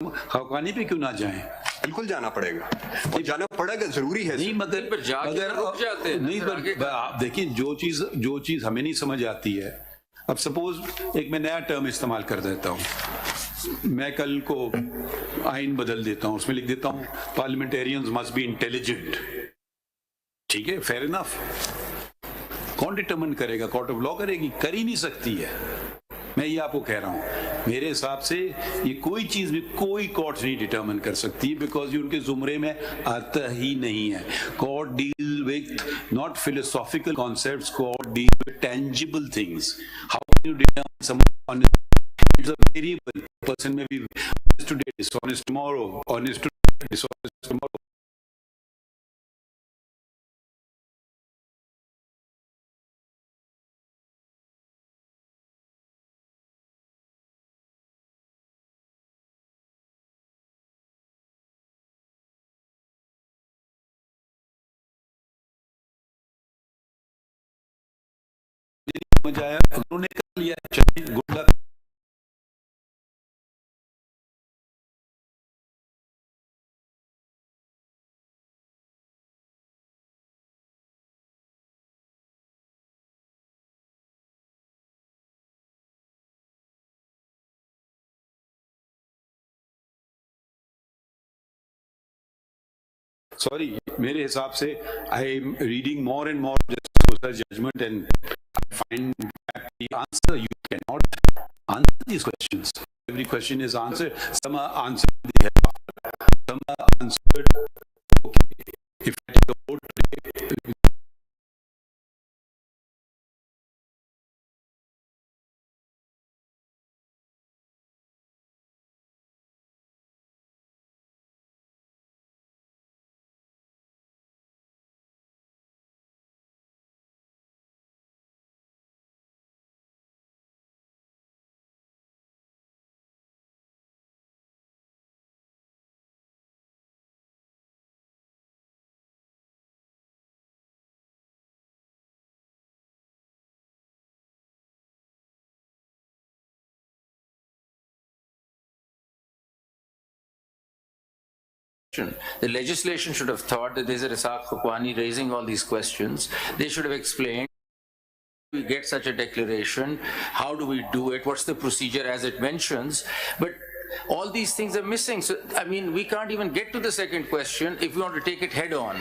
حقانی پہ کیوں نہ جائیں؟ بالکل جانا پڑے گا، اور جانا پڑے گا، ضروری ہے. نہیں مگر رک جاتے نہیں. دیکھیں جو چیز ہمیں نہیں سمجھ آتی ہے، اب سپوز ایک میں نیا ٹرم استعمال کر دیتا ہوں، میں کل کو آئین بدل دیتا ہوں، اس میں لکھ دیتا ہوں پارلیمنٹیرینز مسٹ بی انٹیلیجنٹ. ٹھیک ہے، فیئر انف. کون ڈٹرمن کرے گا؟ کورٹ آف لا کرے گی؟ کر ہی نہیں سکتی ہے. میں یہ آپ کو کہہ رہا ہوں، میرے حساب سے یہ کوئی چیز بھی کوئی کورٹ نہیں ڈٹرمن کر سکتی، بیکاز یہ ان کے زمرے میں آتا ہی نہیں ہے. Court deal with not philosophical concepts, court deal with tangible things. How can you determine some it's a variable person میں بھی today dishonest tomorrow, honest today dishonest tomorrow. مجھے انہوں نے کر لیا، چلیے گڈ لک. Sorry, میرے حساب سے I am reading more and more social judgment and I find that the answer, you cannot answer these questions. Every question is answered. Some are answered the hereafter. Some are answered, okay, if I take a vote today, the legislation should have thought that there's a Rasak Haqqani raising all these questions. They should have explained, we get such a declaration, how do we do it, what's the procedure as it mentions, but all these things are missing. So, I mean, we can't even get to the second question if we want to take it head on,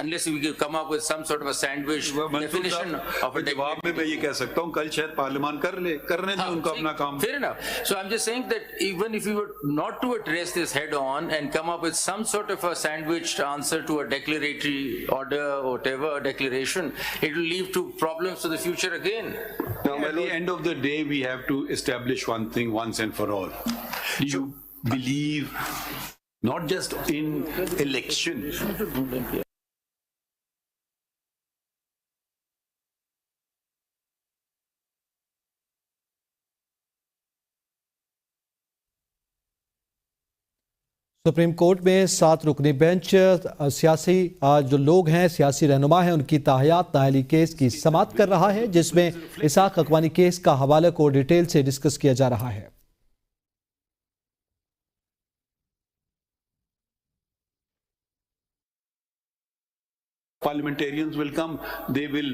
unless we can come up with some sort of a sandwich definition of a جواب میں یہ کہہ سکتا ہوں کل شاید پارلیمان کرنے دیں ان کو اپنا کام. Fair enough. So I'm just saying that even if we were not to address this head on and come up with some sort of a sandwiched answer to a declaratory order or whatever, a declaration, it will lead to problems for the future again. Now, at the end of the day, we have to establish one thing once and for all. Do you believe not just in election? Supreme court میں 7 رکنی bench سیاسی جو لوگ ہیں، سیاسی رہنما ہیں، ان کی تاحیات اہلی کیس کی سماعت کر رہا ہے، جس میں اسحاق حقانی کیس کا حوالہ کو ڈیٹیل سے ڈسکس کیا جا رہا ہے. Parliamentarians will come, they will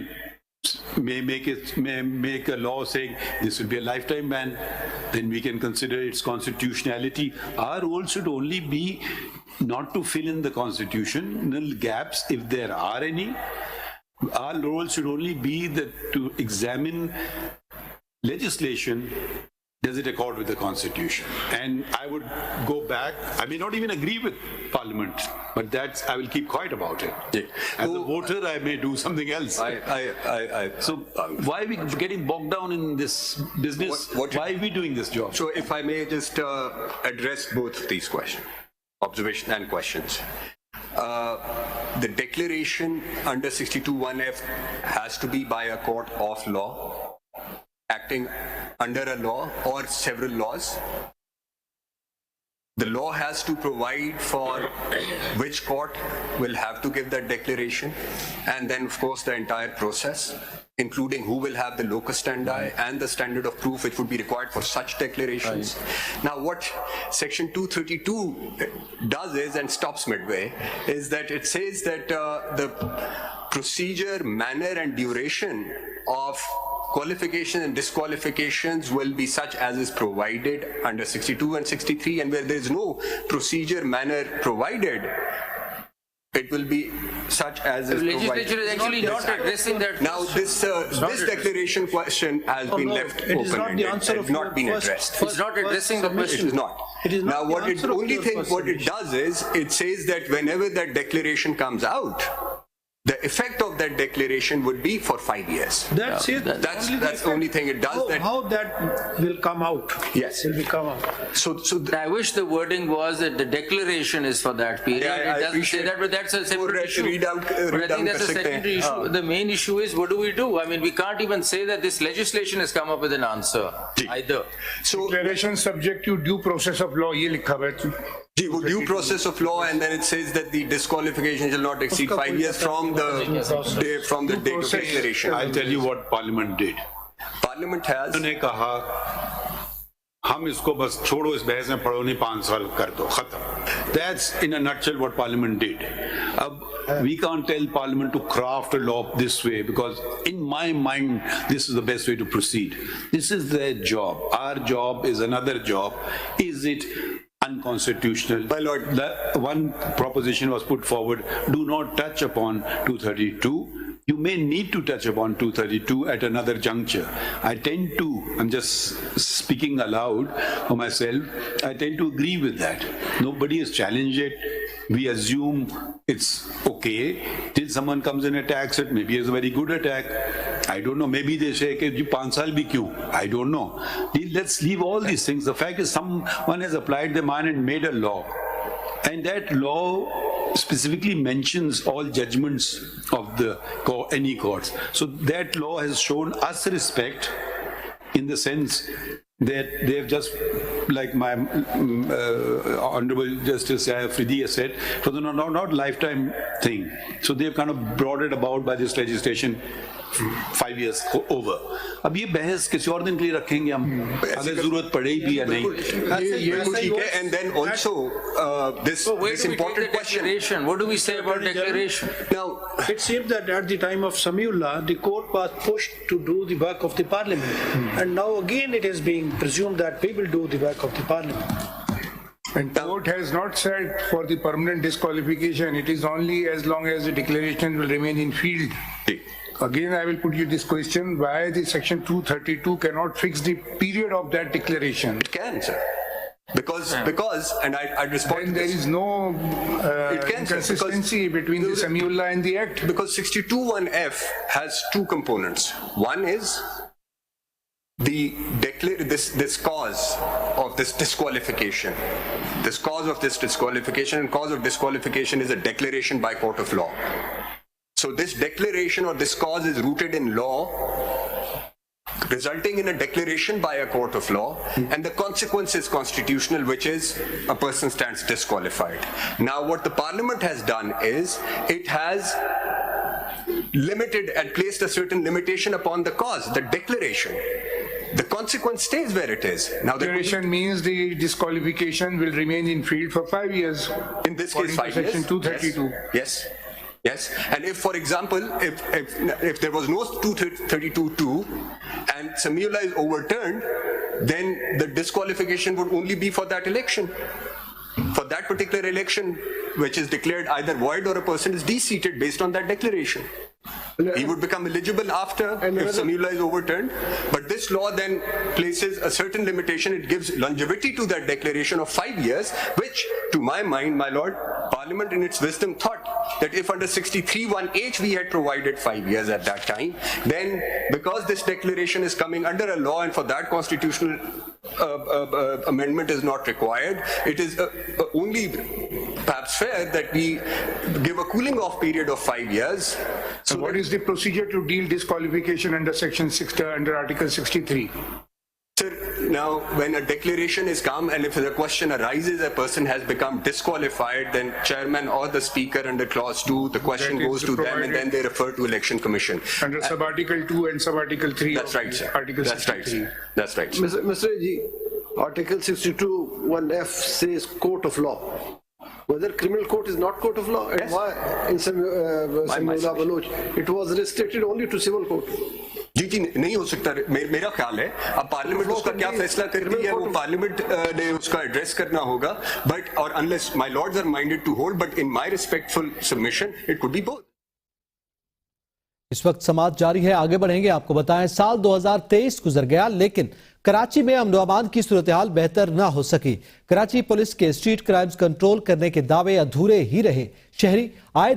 make a law saying this will be a lifetime ban, then we can consider its constitutionality. Our role should only be not to fill in the constitutional gaps if there are any. Our role should only be that to examine legislation, does it accord with the Constitution? And I would go back, I may not even agree with Parliament, but I will keep quiet about it. As a voter, I may do something else. So why are we getting bogged down in this business? Why are we doing this job? So if I may just address both of these questions, observation and questions. The declaration under 62(1)(f) has to be by a court of law, acting under a law or several laws. The law has to provide for which court will have to give that declaration, and then of course the entire process. including who will have the locus standi and the standard of proof which would be required for such declarations. Now, what Section 232 does is, and stops midway, is that it says that the procedure, manner, and duration of qualification and disqualifications will be such as is provided under 62 and 63, and where there is no procedure, manner provided, it will be such as is The provided. legislature is actually not addressing that. Now, this declaration question has been left it is open not the answer has of not your been first- addressed. It's not addressing the It question. is not. It is not Now, the what answer of only your thing first what it does is it says that whenever that declaration comes out, the effect of that declaration would be for 5 years. That's it. That's the only thing it does. How that will come out? Yes. Will be come out. So I wish the wording was that the declaration is for that period. Yeah, I It doesn't say appreciate- that, but that's a separate issue. read out- But I read think down that's a kar sakte secondary hain. issue. The main issue is what do we do? I mean, we can't even say that this legislation has come up with an answer either. So, Declaration subject to due process of law, ये लिखा हुआ है। जी, वो due process of law, and then it says that the disqualification shall not exceed 5 years from the date of declaration. I'll tell you what Parliament did. Parliament has उन्होंने कहा हम इसको बस छोड़ो, इस बहस में पढ़ो नहीं, 5 साल कर दो, खत्म. That's in a nutshell what Parliament did. अब we can't tell Parliament to craft a law this way, because in my mind this is the best way to proceed. This is their job. Our job is another job. Is it unconstitutional? My lord. The one proposition was put forward: do not touch upon 232. You may need to touch upon 232 at another juncture. I'm just speaking aloud for myself, I tend to agree with that. Nobody has challenged it. We assume it's okay till someone comes and attacks it. Maybe it's a very good attack. I don't know. Maybe they say, 5 saal bhi kyun? I don't know. Let's leave all these things. The fact is someone has applied their mind and made a law. And that law specifically mentions all judgments of any courts. So that law has shown us respect in the sense that they have just, like my Honorable Justice Afridi has said, for the not lifetime thing. So they've kind of brought it about by this legislation 5 years over. अब ये बहस किसी और दिन के लिए रखेंगे हम, अगर जरूरत पड़ेगी या नहीं. ये कुछ ठीक है. And then also this important question. What do we say about declaration? Now, It seems that at the time of Samiullah, the court was pushed to do the work of the parliament. And now again it is being presumed that we will do the work of the parliament. And court has not said for the permanent disqualification, it is only as long as the declaration will remain in field. Again, I will put you this question, why the section 232 cannot fix the period of that declaration? it can, sir. Because, and I respond to Then there this. is no It can, sir, inconsistency between the Samiullah and the Act. Because 62(1)(f) has two components. One is this cause of this disqualification. This cause of this disqualification, and cause of disqualification is a declaration by court of law. So this declaration or this cause is rooted in law, resulting in a declaration by a court of law, and the consequence is constitutional, which is a person stands disqualified. Now what the Parliament has done is it has limited and placed a certain limitation upon the cause, the declaration. The consequence stays where it is. Now the Declaration means the disqualification will remain in field for 5 years. in this case According to 5 years. section 232. Yes. Yes. And if, for example, if there was no 232(2) and Samiullah is overturned, then the disqualification would only be for that election. For that particular election, which is declared either void or a person is de-seated based on that declaration. He would become eligible after if Samiullah is overturned. But this law then places a certain limitation. It gives longevity to that declaration of 5 years, which, to my mind, my lord, Parliament in its wisdom thought that if under 63(1)(h) we had provided 5 years at that time, then because this declaration is coming under a law and for that constitutional amendment is not required, it is only perhaps fair that we give a cooling off period of 5 years. So what is the procedure to deal disqualification under section 6, under article 63? Sir, now when a declaration is come and if the question arises, a person has become disqualified, then chairman or the speaker under clause 2, the question That is goes to them and then they refer to election commission. Under sub-article 2 and sub-article 3. That's right, sir. Article That's right, 63. sir. That's right, sir. Mr. Ji, Article 62(1)(f) says court of law. Whether criminal court is not court of law, and why in Samiullah Baloch it was restricted only to civil court. जी नहीं हो सकता मेरा ख्याल है अब parliament उसका क्या फैसला करती है वो पार्लियामेंट ने उसका एड्रेस करना होगा बट और unless my lords are minded to hold but in my respectful submission it could be both. इस वक्त समाअत जारी है, आगे बढ़ेंगे। आपको बताएं साल 2023 गुजर गया लेकिन कराची में अमन व अमान की सूरत हाल बेहतर ना हो सकी। कराची पुलिस के स्ट्रीट क्राइम्स कंट्रोल करने के दावे अधूरे ही रहे। शहरी आए